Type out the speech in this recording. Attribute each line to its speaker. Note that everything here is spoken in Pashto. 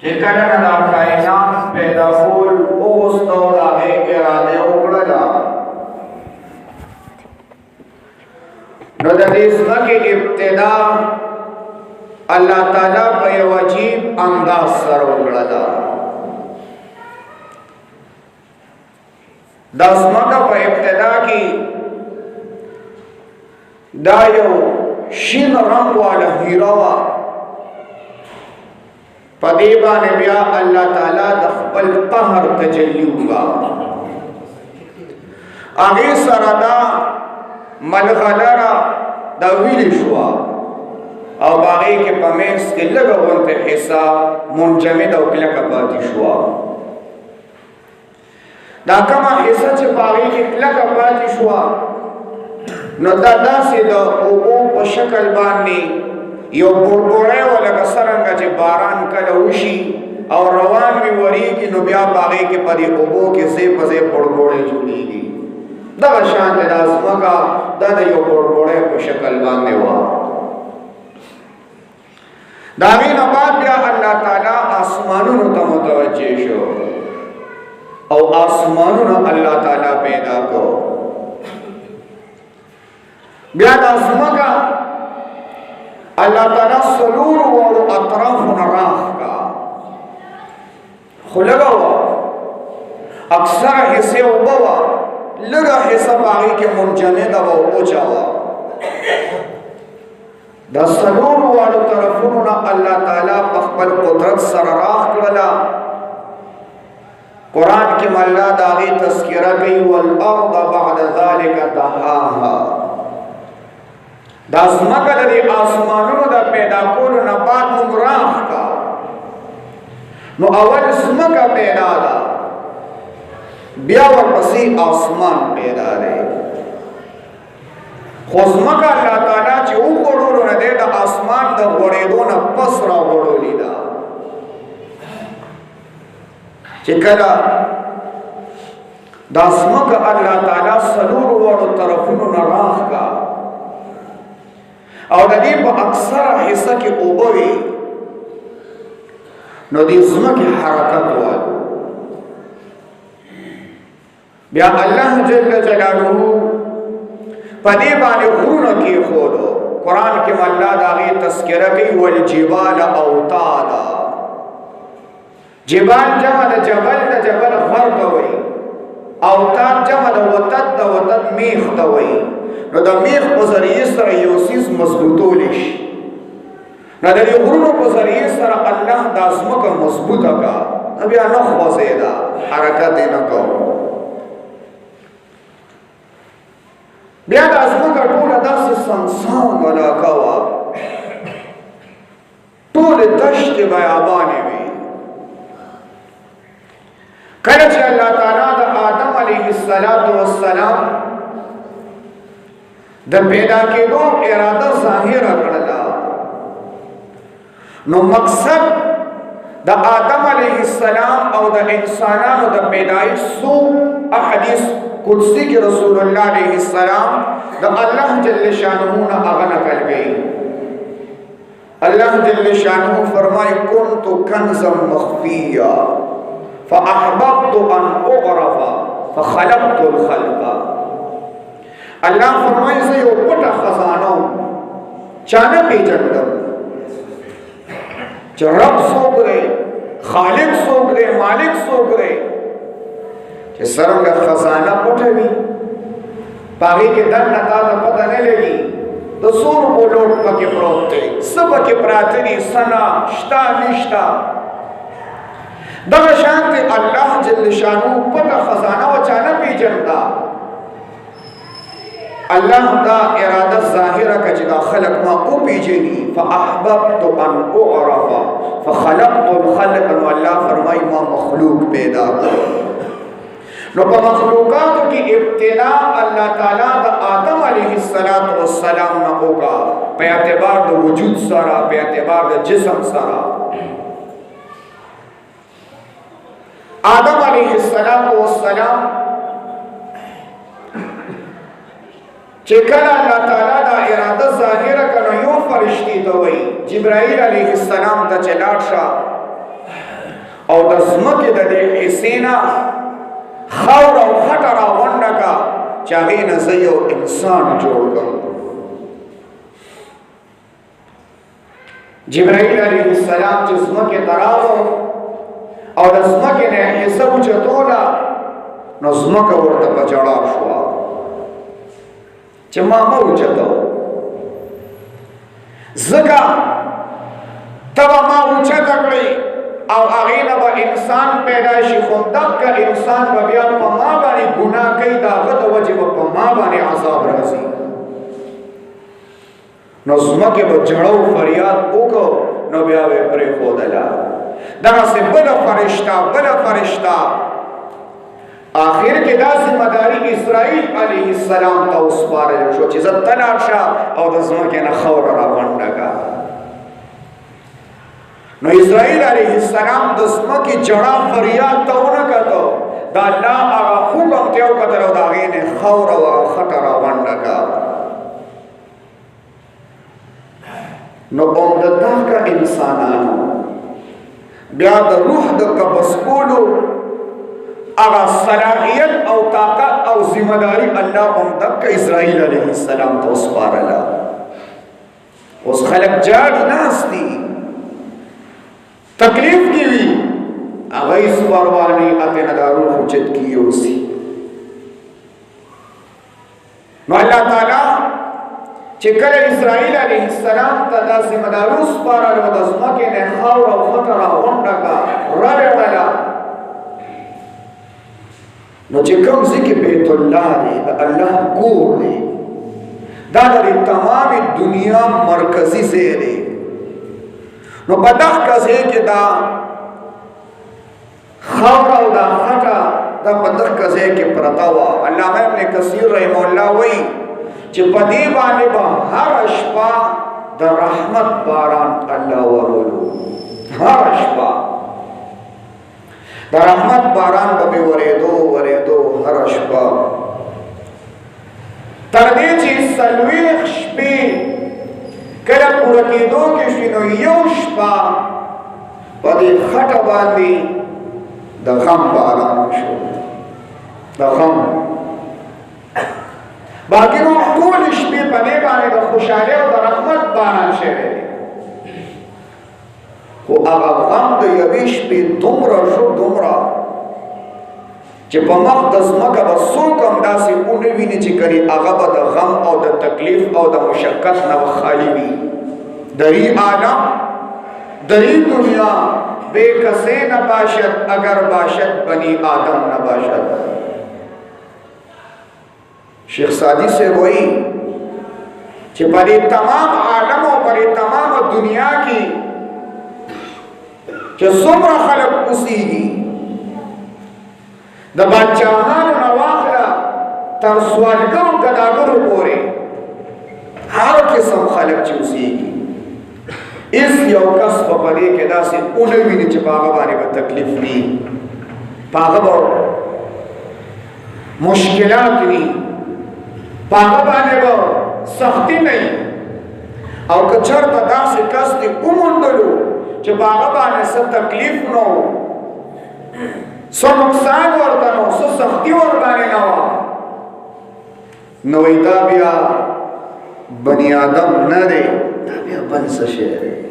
Speaker 1: چې کله دا کائنات پیدا کول اوغوستو د هغې اراده وکړله نو د دې ځمکې ابتدا الله تعالی په یو عجیب انداز سره وکړله. دا ځمکه په ابتدا کې دا یو شین رنګ والا هیره وه. په دې باندې بیا الله تعالی د خپل قهر تجلی وکړه. هغې سره دا ملغلره دا ویلې شوه او په هغې کې په منځ کې لږه غونته حصه منجمد او کلکه پاتې شوه. دا کومه حصه چې په هغې کې کلکه پاتې شوه نو دا داسې د اوبو په شکل باندې یو بوربوړی و لکه څرنګه چې باران کله وشي او روان وي ورېږي نو بیا په هغې کې په دې اوبو کې ځای په ځای بوربوړی جوړېږي. دغه شان دی دا ځمکه دا د یو بوربوړی په شکل باندې وه. د هغې نه بعد بیا الله تعالی آسمانونو ته متوجه شو او آسمانونه الله تعالی پیدا کړو. بیا دا ځمکه الله تعالی څلورو واړو اطرافونه راښکا خو لږه وه، اکثره حصې اوبه وه، لږه حصه په هغې کې منجمده وه او وچه وه. دا څلورو واړو طرفونو نه الله تعالی په خپل قدرت سره راښ کړله. قرآن کې الله د هغې تذکره کوي والارض بعد ذلک دحاها. دا ځمکه د دې آسمانونو د پیدا کولو نه بعد موږ راښکا. نو اول ځمکه پیدا ده بیا ورپسې آسمان پیدا دی. خو ځمکه الله تعالی چې وغوړولو نه دی د آسمان د غوړېدو نه پس راغوړولې ده. چې کله دا ځمکه الله تعالی څلورو واړو طرفونو نه راښکا او د دې په اکثره حصه کې اوبه وي نو دې ځمکې حرکت والو. بیا الله جل جلاله په دې باندې غرونه کېښودو. قرآن کې الله د هغې تذکره کوي والجبال اوتادا. جبال جمع د جبل د جبل غر ته وایي، اوتاد جمع د وتد د وتد میخ ته وایي. نو د میخ په ذریعې سره یو څیز مضبوطولی شي. نو د دې غرونو په ذریعې سره الله دا ځمکه مضبوطه کړه. بیا نه خوځېده، حرکت یې نه کوو. بیا دا ځمکه ټوله داسې سنسان علاقه وه، ټولې دشتې بیابانې وې. کله چې الله تعالی د آدم علیه السلام د پیدا کېدو اراده ظاهره کړله نو مقصد د آدم علیه السلام او د انسانانو د پیدایش څو احادیث قدسی کې رسول الله علیه السلام د الله جل شانه نه هغه نقل کړي. الله جل شانه فرمایي كنت كنزا مخفيا فاحببت ان اعرف فخلقت الخلق. الله فرمایي زه یو پټه خزانه چانه پیژندم چې رب څوک دی، خالق څوک دی، مالک څوک دی. چې څرنګه خزانه پټه وي په هغې کې دننه تا ته پته نه لګي د څو روپو نوټ پکې پروت دی، څه پکې پراته دي، څه نه شته نشته. دغه شانتې الله جل شانو پټه خزانه و چانه پیژنده. الله دا اراده ظاهره کړه چې دا خلق ما وپیژني. فاحببت ان اعرف فخلقت الخلق. نو الله فرمایي ما مخلوق پیدا کړ. نو په مخلوقاتو کې ابتدا الله تعالی د آدم علیه السلام نه وکړه په اعتبار د وجود سره، په اعتبار د جسم سره. آدم علیه السلام چې کله الله تعالی دا اراده ظاهره کړه یو فرشتي ته وایي جبرائیل علیه السلام ته چې لاړ شه او د ځمکې د دې حصې نه خاوره او خټه راغونډه کړه چې هغې نه زه یو انسان جوړ کړم. جبرائیل علیه السلام چې ځمکې ته راغلو او د ځمکې نه یې حصه اوچتوله نو ځمکه ورته په ژړا شوه چې ما مه اوچتوه، ځکه ته به ما اوچته کړې او هغې نه به انسان پیدا شي، خو دغه انسان به بیا په ما باندې ګناه کوي، د هغه د وجې به په ما باندې عذاب راځي. نو ځمکې به جړه او فریاد وکړو نو بیا به یې پرېښودله. دغسې بله فرشته آخر کې دا ذمهداري اسرائیل علیه السلام ته وسپارل شو چې زه ته لاړ شه او د ځمکې نه خاوره راغونډه کړه. نو اسرائیل علیه السلام د ځمکې جړه فریاد ته ونه کتو، د الله هغه حکم ته یې وکتل او د هغې نه خاوره او خټه راغونډه کړه. نو د دغه انسانانو بیا د روح د قبض کولو هغه صلاحیت او طاقت او ذمہداری الله هم دغه اسرائیل علیه السلام ته وسپارله. اوس خلک جاړي ناست دي، تکلیف کی وی هغه یې سپارواني اته نه د روح اوچت کی اوسي. نو الله تعالی چې کله اسرائیل علیه السلام ته دا ذمہداري وسپارله د ځمکې نه خاوره او خټه راغونډه کړه، راوړله، نو چې کوم ځای کې بیت الله دی، د الله کور دی، دا د تمام دنیا مرکزی ځای دی. نو په دغه ځای کې دا خاوره او دا خټه دا په دغه ځای کې پرته وه. علامه ابن کثیر رحمه الله وایي چې په دې باندې به هره شپه د رحمت باران الله ورولو، هره شپه د رحمت باران به ورېدو هره شپه، تر دې چې 40 شپې کله پوره کېدو کې شي نو یو شپه په دې خټه باندې د غم باران شو، د غم. باقي نو ټول شپې په دې باندې د خوشحالۍ او د رحمت باران شوی دی. خو هغه غم د یوې شپې دومره شو، دومره چې په مخ د ځمکه به څوک هم داسې ونه ویني چې کني هغه به د غم او د تکلیف او د مشقت نه خالي وي. دری عالم دری دنیا بے کسے نہ باشد اگر باشد بنی آدم نہ باشد. شیخ سعدی سے وہی کہ پر تمام عالم و پر تمام دنیا کی کہ سمر خلق اسی گی دا بادشاہانو نواخلا تر سوالگرو گداگرو پورے ہر قسم خلق چی اسی گی. اس یو کس پا پدے کے دا سے انوی نے چی پاغا بانے با تکلیف نہیں، پاغا با مشکلات نہیں، پاغا بانے با سختی نہیں. او کچر تا دا سے کس دی امندلو چی پاغا بانے سا تکلیف نو، سو نقصان ورطا نو، سو سختی ورطانے نوا، نوی دا بیا بنی آدم نہ دے، دا بیا بن سا شہر ہے.